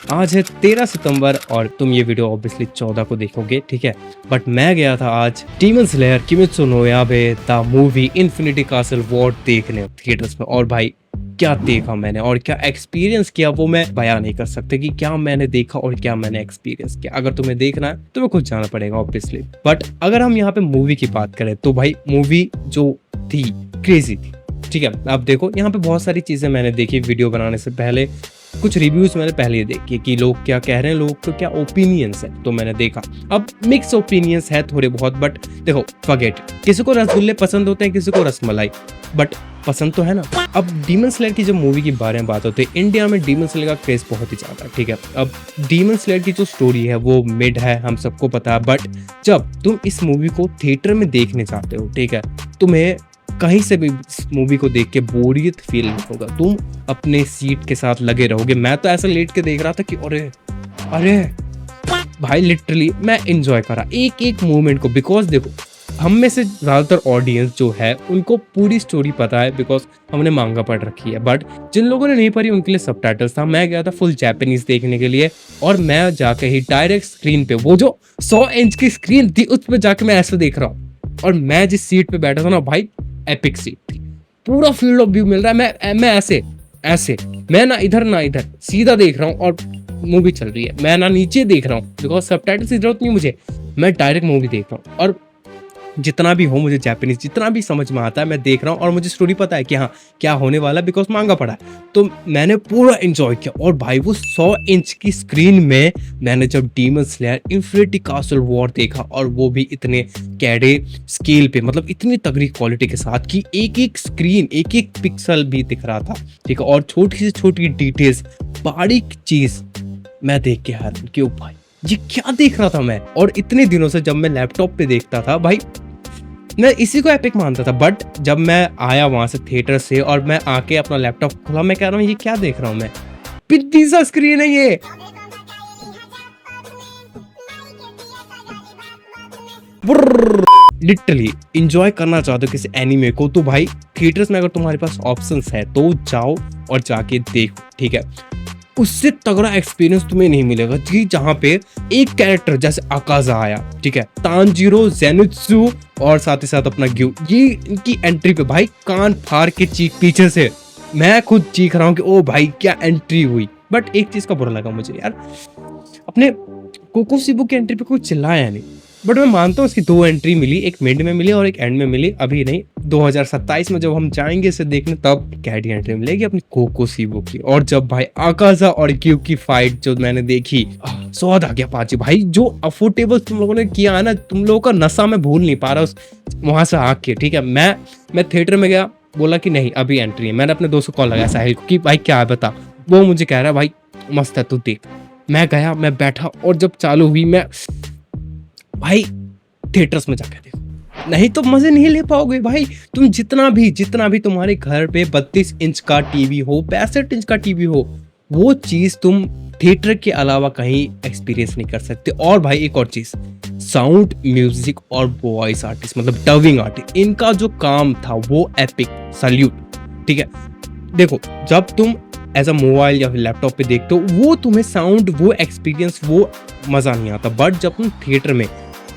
आज है 13 सितंबर और तुम ये वीडियो ऑब्वियसली 14 को देखोगे, ठीक है। बट मैं गया था आज Demon Slayer Kimetsu no Yaiba the movie Infinity Castle war देखने थिएटर्स में। और भाई क्या देखा मैंने और क्या एक्सपीरियंस किया वो मैं बयान नहीं कर सकते कि क्या मैंने देखा और क्या मैंने एक्सपीरियंस किया। अगर तुम्हें देखना है तो खुद जाना पड़ेगा ऑब्वियसली। बट अगर हम यहाँ पे मूवी की बात करें तो भाई मूवी जो थी क्रेजी थी, ठीक है। अब देखो यहाँ पे बहुत सारी चीजें मैंने देखी वीडियो बनाने से पहले, कुछ रिव्यूज मैंने पहले ही देखे कि लोग क्या कह रहे हैं, लोग तो क्या ओपिनियंस है, तो मैंने देखा। अब मिक्स ओपिनियंस है थोड़े बहुत, बट देखो फॉरगेट, किसी को रसगुल्ले पसंद होते हैं, किसी को रसमलाई, बट पसंद तो है ना। अब डीमन स्लेयर की जब मूवी के बारे में बात होती है, इंडिया में डीमन स्लेयर का क्रेज बहुत ही ज्यादा है, ठीक है। अब डीमन स्लेयर की जो स्टोरी है वो मिड है, हम सबको पता है। बट जब तुम इस मूवी को थिएटर में देखने जाते हो, ठीक है, तुम्हें कहीं से भी इस मूवी को देख के बोरियत फील नहीं होगा, तुम अपने सीट के साथ लगे रहोगे। मैं तो ऐसा लेट के देख रहा था कि अरे अरे भाई, लिटरली मैं एंजॉय करा एक एक मोमेंट को। बिकॉज देखो, हम में से ज़्यादातर ऑडियंस जो है उनको पूरी स्टोरी पता है बिकॉज हमने मांगा पढ़ रखी है। बट जिन लोगों ने नहीं पढ़ी उनके लिए सबटाइटल्स था। मैं गया था फुल जापानीज देखने के लिए और मैं जाके ही डायरेक्ट स्क्रीन पे, वो जो 100 इंच की स्क्रीन थी उस पर जाके मैं ऐसे देख रहा हूँ। और मैं जिस सीट पे बैठा था ना भाई, एपिक सीट थी, पूरा फील्ड ऑफ व्यू मिल रहा है। मैं ऐसे ऐसे, मैं ना इधर सीधा देख रहा हूँ और मूवी चल रही है। मैं ना नीचे देख रहा हूँ बिकॉज सबटाइटल्स की जरूरत नहीं मुझे, मैं डायरेक्ट मूवी देख रहा हूँ। और जितना भी हो, मुझे जापानीज जितना भी समझ में आता है मैं देख रहा हूँ और मुझे स्टोरी पता है कि हाँ क्या होने वाला है बिकॉज मांगा पड़ा है। तो मैंने पूरा एंजॉय किया। और भाई वो 100 इंच की स्क्रीन में मैंने जब demon slayer infinity Castle war देखा, और वो भी इतने कैडे स्केल पे, मतलब इतनी तगड़ी क्वालिटी के साथ कि एक एक स्क्रीन, एक एक पिक्सल भी दिख रहा था, ठीक है। और छोटी से छोटी डिटेल्स, बारीक चीज मैं देख के हैरान कि ओ भाई ये क्या देख रहा था मैं। और इतने दिनों से जब मैं लैपटॉप पे देखता था भाई, मैं इसी को एपिक मानता था। बट जब मैं आया वहां से थिएटर से और मैं आके अपना लैपटॉप खोला, मैं कह रहा हूँ ये क्या देख रहा हूँ मैं, पिद्दी सा स्क्रीन है ये। लिटरली इंजॉय करना चाहते हो किसी एनीमे को तो भाई थिएटर्स में अगर तुम्हारे पास ऑप्शंस है तो जाओ और जाके देखो, ठीक है। उससे तगड़ा एक्सपीरियंस तुम्हें नहीं मिलेगा जी, जहाँ पे एक कैरेक्टर जैसे अकाजा आया, ठीक है, तानजीरो, जेनित्सु और साथ ही साथ अपना ग्यू, ये इनकी एंट्री पे भाई कान फाड़ के चीख, पीछे से मैं खुद चीख रहा हूँ कि ओ भाई क्या एंट्री हुई। बट एक चीज का बुरा लगा मुझे यार, अपने कोकोशिबो की एंट्री पे कोई चिल्लाया नहीं। बट मैं मानता हूँ उसकी 2 एंट्री मिली, एक मिड में मिली और एक एंड में मिली। अभी नहीं, 2027 में जब हम जाएंगे इसे देखने तब कैडी एंट्री मिलेगी अपनी कोकोशिबो की। और जब भाई आकाजा और क्यू की फाइट जो मैंने देखी, स्वाद आ गया पाची भाई। जो अफोर्डेबल तुम लोगों ने किया है ना, तुम लोगों का नशा मैं भूल नहीं पा रहा उस वहां से आके, ठीक है। मैं थिएटर में गया, बोला कि नहीं अभी एंट्री है। मैंने अपने दोस्त को कॉल लगाया साहिल को कि भाई क्या है बता। वो मुझे कह रहा है भाई मस्त है तू देख। मैं गया, मैं बैठा और जब चालू हुई, मैं भाई थिएटर्स में जाकर देखो, नहीं तो मजे नहीं ले पाओगे भाई। तुम जितना भी तुम्हारे घर पे 32 इंच का टीवी हो, 65 इंच का टीवी हो, वो चीज तुम थिएटर के अलावा कहीं एक्सपीरियंस नहीं कर सकते। और भाई एक और चीज, साउंड, म्यूजिक और वॉइस आर्टिस्ट, मतलब डबिंग आर्टिस्ट, इनका जो काम था वो एपिक, सल्यूट, ठीक है। देखो जब तुम एज अ मोबाइल या फिर लैपटॉप पे देखते हो वो तुम्हें साउंड, वो एक्सपीरियंस, वो मजा नहीं आता। बट जब तुम थिएटर में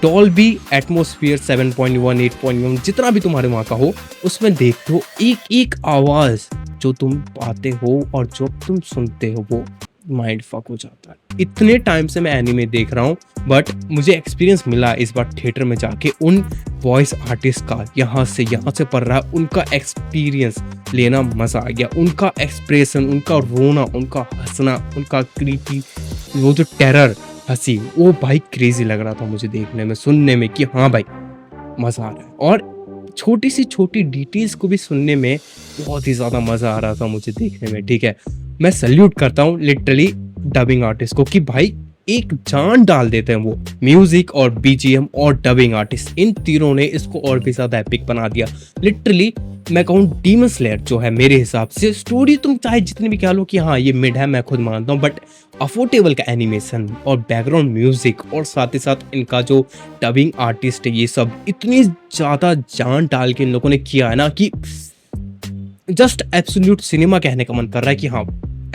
डॉल्बी एटमॉस्फेयर 7.1, 8.1 जितना भी तुम्हारे वहाँ का हो, उसमें देखते हो एक एक आवाज जो तुम पाते हो और जो तुम सुनते हो, वो माइंड फक हो जाता है। इतने टाइम से मैं एनीमे देख रहा हूँ बट मुझे एक्सपीरियंस मिला इस बार थिएटर में जाके उन वॉइस आर्टिस्ट का, यहाँ से पढ़ रहा है, उनका एक्सपीरियंस लेना मजा आ गया। उनका एक्सप्रेशन, उनका रोना, उनका हंसना, उनका क्रीपी वो जो टेरर हंसी, वो भाई क्रेजी लग रहा था मुझे देखने में, सुनने में कि हाँ भाई मजा आ रहा है। और छोटी सी छोटी डिटेल्स को भी सुनने में बहुत ही ज्यादा मजा आ रहा था मुझे देखने में, ठीक है। मैं सल्यूट करता हूँ लिटरली डबिंग आर्टिस्ट को कि भाई एक जान डाल देते हैं वो। म्यूजिक और बीजीएम और डबिंग आर्टिस्ट, इन तीनों ने इसको और भी ज्यादा एपिक बना दिया। लिटरली मैं कहूँ डीमन स्लेयर जो है, मेरे हिसाब से स्टोरी तुम चाहे जितनी भी कह लो कि हाँ ये मिड है, मैं खुद मानता हूँ, बट अफोर्डेबल का एनिमेशन और बैकग्राउंड म्यूजिक और साथ ही साथ इनका जो डबिंग आर्टिस्ट है, ये सब इतनी ज्यादा जान डाल के इन लोगों ने किया है ना कि जस्ट एब्सोल्यूट सिनेमा कहने का मन कर रहा है कि हाँ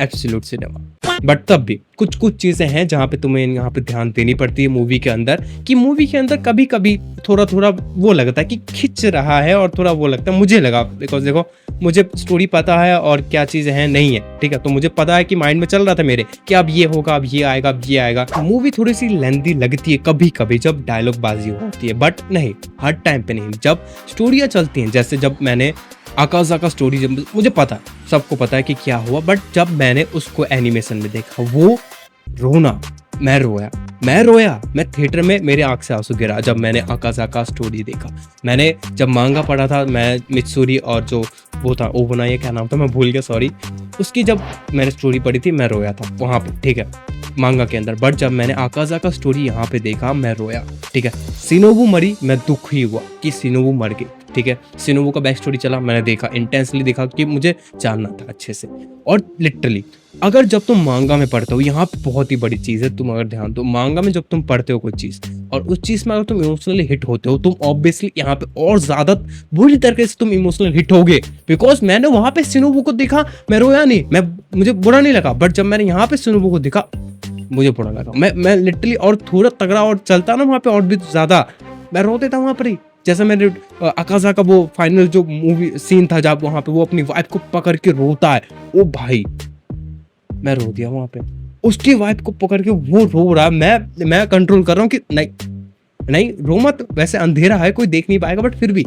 एब्सोल्यूट सिनेमा। बट तब भी कुछ कुछ चीजें हैं जहाँ पे तुम्हें यहाँ पे ध्यान देनी पड़ती है मूवी के अंदर, कि मूवी के अंदर कभी कभी थोड़ा थोड़ा वो लगता है कि खिंच रहा है, और थोड़ा वो लगता है, मुझे लगा, बिकॉज देखो मुझे स्टोरी पता है और क्या चीजें हैं नहीं है, ठीक है, तो मुझे पता है कि माइंड में चल रहा था मेरे कि अब ये होगा, अब ये आएगा, अब ये आएगा। मूवी थोड़ी सी लेंथी लगती है कभी कभी जब डायलॉग बाजी होती है, बट नहीं, हर टाइम पे नहीं। जब स्टोरियाँ चलती हैं, जैसे जब मैंने आकाज़ाका स्टोरी, जब मुझे पता है, सबको पता है कि क्या हुआ, बट जब मैंने उसको एनिमेशन में देखा, वो रोना, मैं रोया, मैं थिएटर में मेरे आंख से आंसू गिरा जब मैंने आकाज़ाका स्टोरी देखा। मैंने जब मांगा पढ़ा था, मैं मित्सुरी और जो वो था ओबनाई, क्या नाम था मैं भूल गया, सॉरी, उसकी जब मैंने स्टोरी पढ़ी थी मैं रोया था वहाँ पे, ठीक है, मांगा के अंदर। बट जब मैंने आकाज़ाका स्टोरी यहाँ पे देखा मैं रोया, ठीक है। शिनोबु मरी, मैं दुख ही हुआ कि शिनोबु मर गई, ठीक है। शिनोबु का बैक स्टोरी चला, मैंने देखा, इंटेंसली देखा कि मुझे जानना था अच्छे से। और लिटरली अगर जब तुम मांगा में पढ़ते हो, यहाँ पे बहुत ही बड़ी चीज़ है, तुम अगर ध्यान दो, मांगा में जब तुम पढ़ते हो कोई चीज़ और उस चीज़ में अगर तुम इमोशनली हिट होते हो, तुम ऑब्वियसली यहाँ पे और ज़्यादा बुरी तरीके से तुम इमोशनल हिट होगे। बिकॉज मैंने वहाँ पे शिनोबु को देखा, मैं रोया नहीं, मुझे बुरा नहीं लगा, बट जब मैंने यहाँ पे शिनोबु को देखा मुझे बुरा लगा। मैं लिटरली और थोड़ा तगड़ा और चलता ना वहाँ पे और भी ज़्यादा मैं रो देता वहाँ पर ही। जैसे मैंने आकाज़ा का वो फाइनल जो मूवी सीन था जब वहाँ पे वो अपनी वाइफ को पकड़ के रोता है, ओ भाई मैं रो दिया वहाँ पे। उसकी वाइफ को पकड़ के वो रो रहा, मैं कंट्रोल कर रहा हूँ कि नहीं रो मत, वैसे अंधेरा है कोई देख नहीं पाएगा, बट फिर भी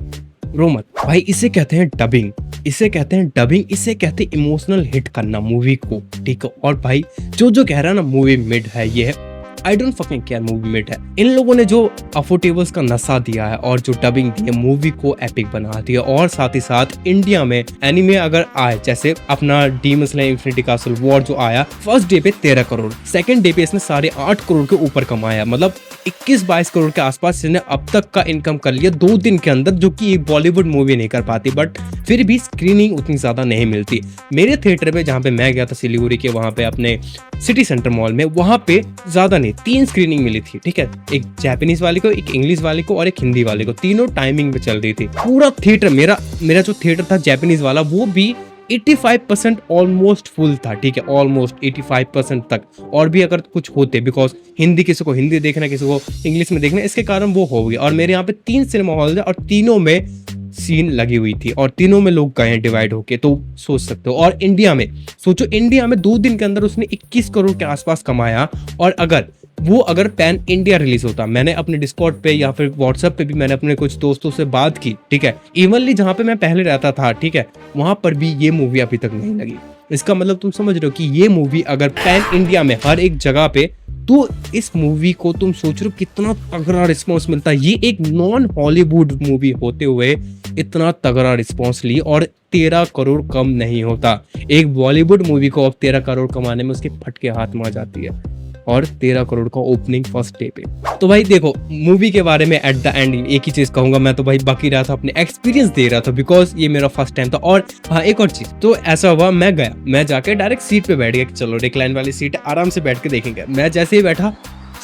रो मत भाई। इसे कहते हैं डबिंग, इसे कहते हैं इमोशनल हिट करना मूवी को, ठीक है। और भाई जो कह रहा है ना मूवी मिड है, ये है, I don't fucking care movie mid है। इन लोगों ने जो अफोर्डेबल्स का नशा दिया है और जो डबिंग दी है, मूवी को एपिक बना दिया। और साथ ही साथ इंडिया में एनिमे अगर आए, जैसे अपना demon slayer infinity Castle war जो आया, फर्स्ट डे पे 13 करोड़, सेकंड डे पे इसने 8.5 करोड़ के ऊपर कमाया, मतलब 21-22 करोड़ के आसपास इसने अब तक का इनकम कर लिया 2 दिन के अंदर, जो कि बॉलीवुड मूवी नहीं कर पाती। बट फिर भी स्क्रीनिंग उतनी ज्यादा नहीं मिलती। मेरे थिएटर में जहाँ पे मैं गया था सिलीगुड़ी के, वहाँ पे अपने सिटी सेंटर मॉल में, वहाँ पे ज्यादा नहीं 3 स्क्रीनिंग मिली थी, ठीक है। एक जापानीज वाले को, एक इंग्लिश वाले को और एक हिंदी वाले को, तीनों टाइमिंग में चल रही थी। पूरा थिएटर मेरा जो थिएटर था जापानीज वाला, वो भी 85% ऑलमोस्ट फुल था, ठीक है, ऑलमोस्ट 85% तक। और भी अगर कुछ होते, बिकॉज हिंदी किसी को हिंदी देखना, किसी को इंग्लिश में देखना, इसके कारण वो हो गया। और मेरे यहाँ पे 3 सिनेमा हॉल है और तीनों में सीन लगी हुई थी और तीनों में लोग गए डिवाइड होके, तो सोच सकते हो। और इंडिया में सोचो, इंडिया में 2 दिन के अंदर उसने 21 करोड़ के आसपास कमाया। और अगर पैन इंडिया रिलीज होता, मैंने अपने डिस्कॉर्ड पे या फिर व्हाट्सएप पे भी मैंने अपने कुछ दोस्तों से बात की, ठीक है, इवनली जहाँ पे मैं पहले रहता था, ठीक है, वहां पर भी ये मूवी अभी तक नहीं लगी। इसका मतलब तुम समझ रहे हो कि ये मूवी अगर पैन इंडिया में हर एक जगह पे, तो इस मूवी को तुम सोच रहे हो कितना तगड़ा रिस्पॉन्स मिलता है। ये एक नॉन हॉलीवुड मूवी होते हुए इतना तगड़ा रिस्पॉन्स ली, और 13 करोड़ कम नहीं होता। एक बॉलीवुड मूवी को अब 13 करोड़ कमाने में उसके फटके हाथ में आ जाती है, और 13 करोड़ का ओपनिंग फर्स्ट डे पे। तो भाई देखो, मूवी के बारे में एट द एंड एक ही चीज कहूंगा, मैं तो भाई बाकी रहा था, अपने एक्सपीरियंस दे रहा था, बिकॉज ये मेरा फर्स्ट टाइम था। और हाँ, एक और चीज, तो ऐसा हुआ, मैं जाके डायरेक्ट सीट पे बैठ गया कि चलो रिक्लाइन वाली सीट है, आराम से बैठ के देखेंगे। मैं जैसे ही बैठा,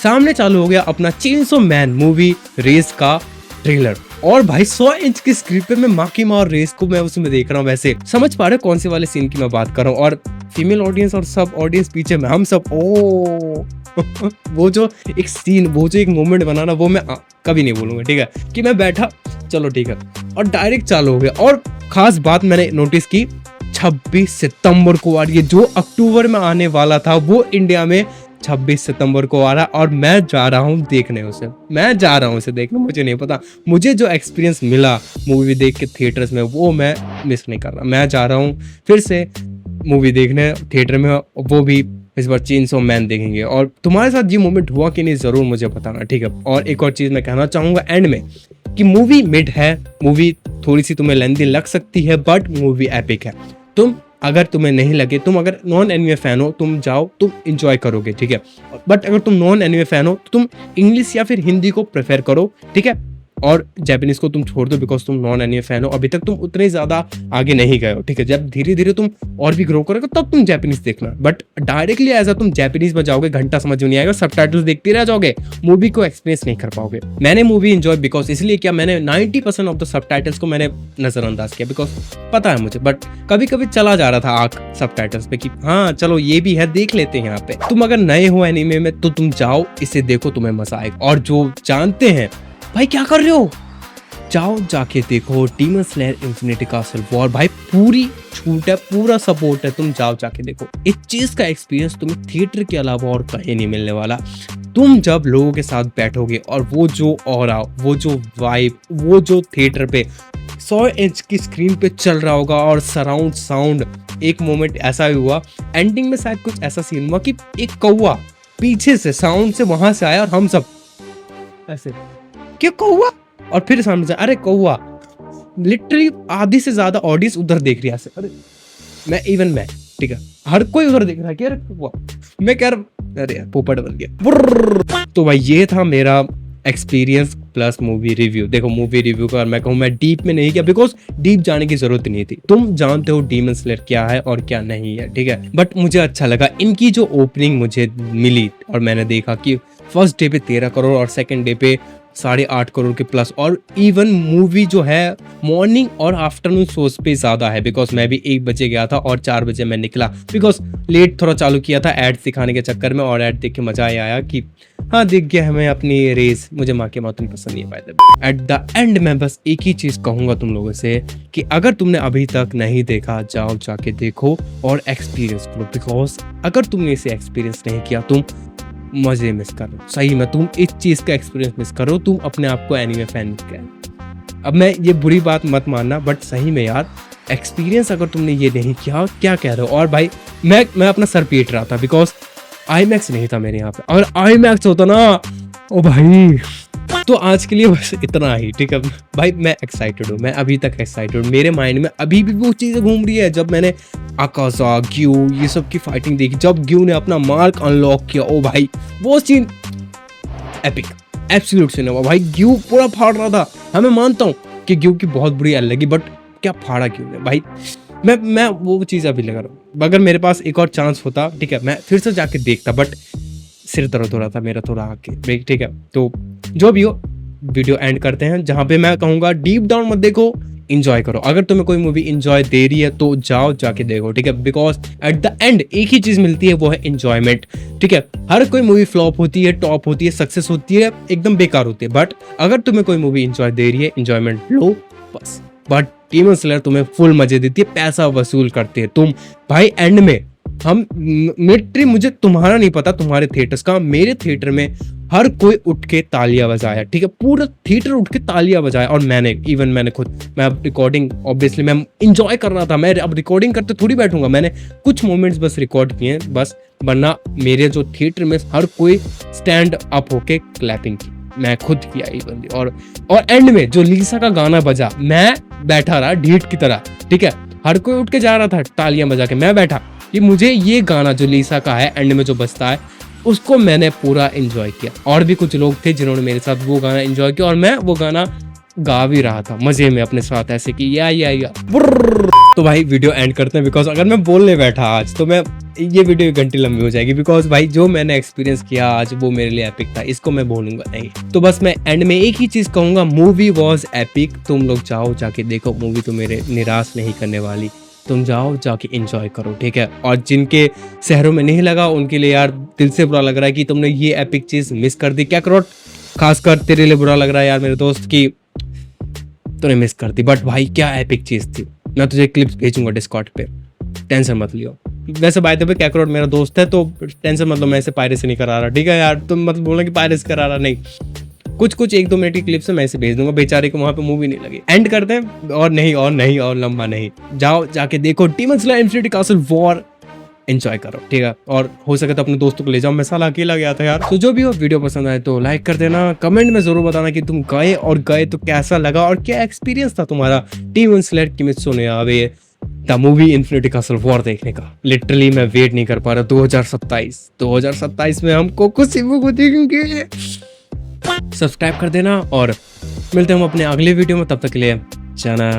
सामने चालू हो गया अपना चेनसो मैन मूवी रेस का ट्रेलर, और भाई 100 इंच की स्क्रीन पे मैं माँ की माँ और रेस को मैं उसमें देख रहा हूँ। वैसे समझ पा रहे कौन से वाले सीन की मैं बात कर रहा हूँ। और फीमेल ऑडियंस और सब ऑडियंस पीछे में, हम सब ओ वो जो एक सीन, वो जो एक मोमेंट बना ना, वो मैं कभी नहीं भूलूंगा, ठीक है। कि मैं बैठा, चलो ठीक है, और डायरेक्ट चालू हो गया। और खास बात मैंने नोटिस की, 26 सितंबर को आ रही है, जो अक्टूबर में आने वाला था वो इंडिया में 26 सितंबर को आ रहा है। और मैं जा रहा हूँ देखने उसे देखने। मुझे नहीं पता, मुझे जो एक्सपीरियंस मिला मूवी देख के थिएटर्स में, वो मैं मिस नहीं कर रहा। मैं जा रहा हूँ फिर से मूवी देखने थिएटर में, वो भी इस बार चेनसो मैन देखेंगे। और तुम्हारे साथ ये मोमेंट हुआ कि नहीं, जरूर मुझे बताना, ठीक है। और एक और चीज मैं कहना चाहूंगा एंड में, कि मूवी मिड है, मूवी थोड़ी सी तुम्हें लेंथी लग सकती है, बट मूवी एपिक है। अगर तुम्हें नहीं लगे, तुम अगर नॉन एनिमे फैन हो, तुम जाओ, तुम एंजॉय करोगे, ठीक है। बट अगर तुम नॉन एनिमे फैन हो, तो तुम इंग्लिश या फिर हिंदी को प्रेफर करो, ठीक है। और जापानीज को तुम छोड़ दो बिकॉज तुम नॉन एनिमे फैन हो, अभी तक तुम उतने ज्यादा आगे नहीं गए हो, ठीक है। जब धीरे धीरे तुम और भी ग्रो करोगे तब तुम जापानीज देखना, बट डायरेक्टली एज तुम जापानीज में जाओगे, घंटा समझ में नहीं आएगा, सबटाइटल्स देखते रह जाओगे, मूवी को एक्सपीरियंस नहीं कर पाओगे। मैंने मूवी एंजॉय बिकॉज इसलिए किया, मैंने 90% ऑफ द सबटाइटल्स को मैंने नजरअंदाज किया बिकॉज पता है मुझे, बट कभी कभी चला जा रहा था आंख सबटाइटल्स पे कि हाँ चलो ये भी है, देख लेते हैं यहाँ पे। तुम अगर नए हो एनीमे में तो तुम जाओ, इसे देखो, तुम्हें मजा आएगा। और जो जानते हैं भाई क्या कर रहे हो, जाओ जाके देखो demon slayer infinity Castle war, भाई पूरी छूट है, पूरा सपोर्ट है, तुम जाओ जाके देखो। इस चीज का एक्सपीरियंस तुम्हें थिएटर के अलावा और कहीं नहीं मिलने वाला। तुम जब लोगों के साथ बैठोगे और वो जो ऑरा, वो जो वाइब, वो जो थिएटर पे 100 इंच की स्क्रीन पे चल रहा होगा और सराउंड साउंड, एक मोमेंट ऐसा भी हुआ एंडिंग में, शायद कुछ ऐसा सीन हुआ कि एक कौवा पीछे से साउंड से वहां से आया और हम सब ऐसे क्यों कौवा, और फिर सामने से अरे कौवा, लिटरली आधी से ज्यादा ऑडियंस उधर देख रही है ऐसे, अरे मैं ठीक है, हर कोई उधर देख रहा है कि अरे कौवा, मैं कह रहा अरे पोपट बन गया। तो भाई ये था मेरा एक्सपीरियंस प्लस मूवी रिव्यू। देखो मूवी रिव्यू का मैं कहूँ, मैं डीप में नहीं किया बिकॉज डीप जाने की जरूरत नहीं थी, तुम जानते हो डीमन स्लेयर क्या है और क्या नहीं है, ठीक है। बट मुझे अच्छा लगा इनकी जो ओपनिंग मुझे मिली, और मैंने देखा कि फर्स्ट डे पे 13 करोड़ और सेकंड डे पे 8.5 करोड़ के प्लस, और इवन मूवी जो है मॉर्निंग और आफ्टरनून शोज पे ज्यादा है बिकॉज मैं भी 1 बजे गया था और 4 बजे मैं निकला बिकॉज लेट थोड़ा चालू किया था एड दिखाने के चक्कर में, और एड देख के मजा आया कि हाँ दिख गया हमें अपनी रेस, मुझे माँ के मातून पसंद नहीं पाए। एट द एंड मैं बस एक ही चीज कहूंगा तुम लोगों से कि अगर तुमने अभी तक नहीं देखा, जाओ जाके देखो और एक्सपीरियंस करो, बिकॉज अगर तुमने इसे एक्सपीरियंस नहीं किया तुम मजे मिस कर रहे हो, सही में तुम इस चीज का एक्सपीरियंस मिस करो, तुम अपने आप को एनीमे फैन कह। अब मैं ये बुरी बात मत मानना, बट सही में यार एक्सपीरियंस अगर तुमने ये नहीं किया, क्या कह रहे हो। और भाई मैं अपना सर पीट रहा था बिकॉज आईमैक्स नहीं था मेरे यहाँ पे, अगर आईमैक्स होता ना ओ भाई। तो आज के लिए बस इतना ही, ठीक है भाई। मैं एक्साइटेड हूँ, मैं अभी तक एक्साइटेड हूँ, मेरे माइंड में अभी भी वो चीजें घूम रही है जब मैंने आकाशा, ग्यू, ये सब की फाइटिंग देखी, जब ग्यू ने अपना मार्क अनलॉक किया, ओ भाई वो सीन एपिक, एब्सोल्यूट सीन हुआ भाई। ग्यू पूरा फाड़ रहा था, हाँ मैं मानता हूँ कि ग्यू की बहुत बुरी एल लगी, बट क्या फाड़ा ग्यू ने भाई। मैं वो चीज अभी लगा रहा हूँ, अगर मेरे पास एक और चांस होता, ठीक है, मैं फिर से जाके देखता, बट सिर दर्द हो रहा था मेरा थोड़ा आके, ठीक है। तो जो भी हो वीडियो एंड करते हैं, जहां पे मैं कहूंगा डीप डाउन मत देखो, इंजॉय करो। अगर तुम्हें कोई मूवी इंजॉय दे रही है तो जाओ जाके देखो, ठीक है, बिकॉज एट द एंड एक ही चीज मिलती है, वो है इंजॉयमेंट, ठीक है। हर कोई मूवी फ्लॉप होती है, टॉप होती है, सक्सेस होती है, एकदम बेकार होती है, बट अगर तुम्हें कोई मूवी इंजॉय दे रही है, इंजॉयमेंट लो बस। बट डीमन स्लेयर तुम्हें फुल मजे देती है, पैसा वसूल करती है। तुम भाई एंड में हम मिलिट्री, मुझे तुम्हारा नहीं पता तुम्हारे थिएटर्स का, मेरे थिएटर में हर कोई उठ के तालियां बजाया, ठीक है, पूरा थिएटर उठ के तालियां बजाया। और मैंने खुद, मैं अब रिकॉर्डिंग ऑब्वियसली मैं इंजॉय कर रहा था, मैं अब रिकॉर्डिंग करते थोड़ी बैठूंगा, मैंने कुछ मोमेंट्स बस रिकॉर्ड किए बस, वरना मेरे जो थिएटर में हर कोई स्टैंड अप होके क्लैपिंग की, मैं खुद किया इवन। और एंड में जो लीसा का गाना बजा, मैं बैठा रहा ढीठ की तरह, ठीक है, हर कोई उठ के जा रहा था तालियां बजा के, मैं बैठा कि मुझे ये गाना जो लीसा का है एंड में जो बजता है उसको मैंने पूरा एंजॉय किया। और भी कुछ लोग थे जिन्होंने मेरे साथ वो गाना एंजॉय किया, और मैं वो गाना गा भी रहा था मजे में अपने साथ, ऐसे कि या तो भाई वीडियो एंड करते हैं, बिकॉज अगर मैं बोलने बैठा आज तो मैं ये वीडियो 1 घंटे लंबी हो जाएगी, बिकॉज भाई जो मैंने एक्सपीरियंस किया आज वो मेरे लिए एपिक था, इसको मैं बोलूंगा नहीं। तो बस मैं एंड में एक ही चीज कहूंगा, मूवी वॉज एपिक, तुम लोग जाओ जाके देखो, मूवी तो मेरे निराश नहीं करने वाली, तुम जाओ जाके एंजॉय करो, ठीक है। और जिनके शहरों में नहीं लगा उनके लिए यार दिल से बुरा लग रहा है कि तुमने ये एपिक चीज मिस कर दी। क्या करो, खासकर तेरे लिए बुरा लग रहा है यार मेरे दोस्त की तूने मिस कर दी, बट भाई क्या एपिक चीज थी। मैं तुझे क्लिप्स भेजूंगा डिस्कॉर्ड पे, टेंशन मत लियो। वैसे बाय द वे क्या करो मेरा दोस्त है तो टेंशन मतलब मैं इसे पायरेसी नहीं करा रहा, ठीक है यार, तुम मत बोलना कि पायरेसी करा रहा, नहीं, कुछ 1-2 मिनट की क्लिप्स मैं इसे भेज दूंगा, बेचारे को वहां पे मूवी नहीं लगी। एंड करते हैं, और लंबा नहीं, जाओ जाके देखो demon slayer infinity Castle war, enjoy करो, ठीक है। और हो सके तो अपने दोस्तों को ले जाओ, मैं साला अकेला गया था यार। तो जो भी हो, वीडियो पसंद आए तो लाइक कर देना, कमेंट में जरूर बताना कि तुम गए तो कैसा लगा और क्या एक्सपीरियंस था तुम्हारा Demon Slayer Kimetsu no Yaiba the movie Infinity Castle war देखने का। लिटरली मैं वेट नहीं कर पा रहा 2027 में हम कोको शिबू को देखेंगे। सब्सक्राइब कर देना और मिलते हैं हम अपने अगले वीडियो में, तब तक के लिए जाना।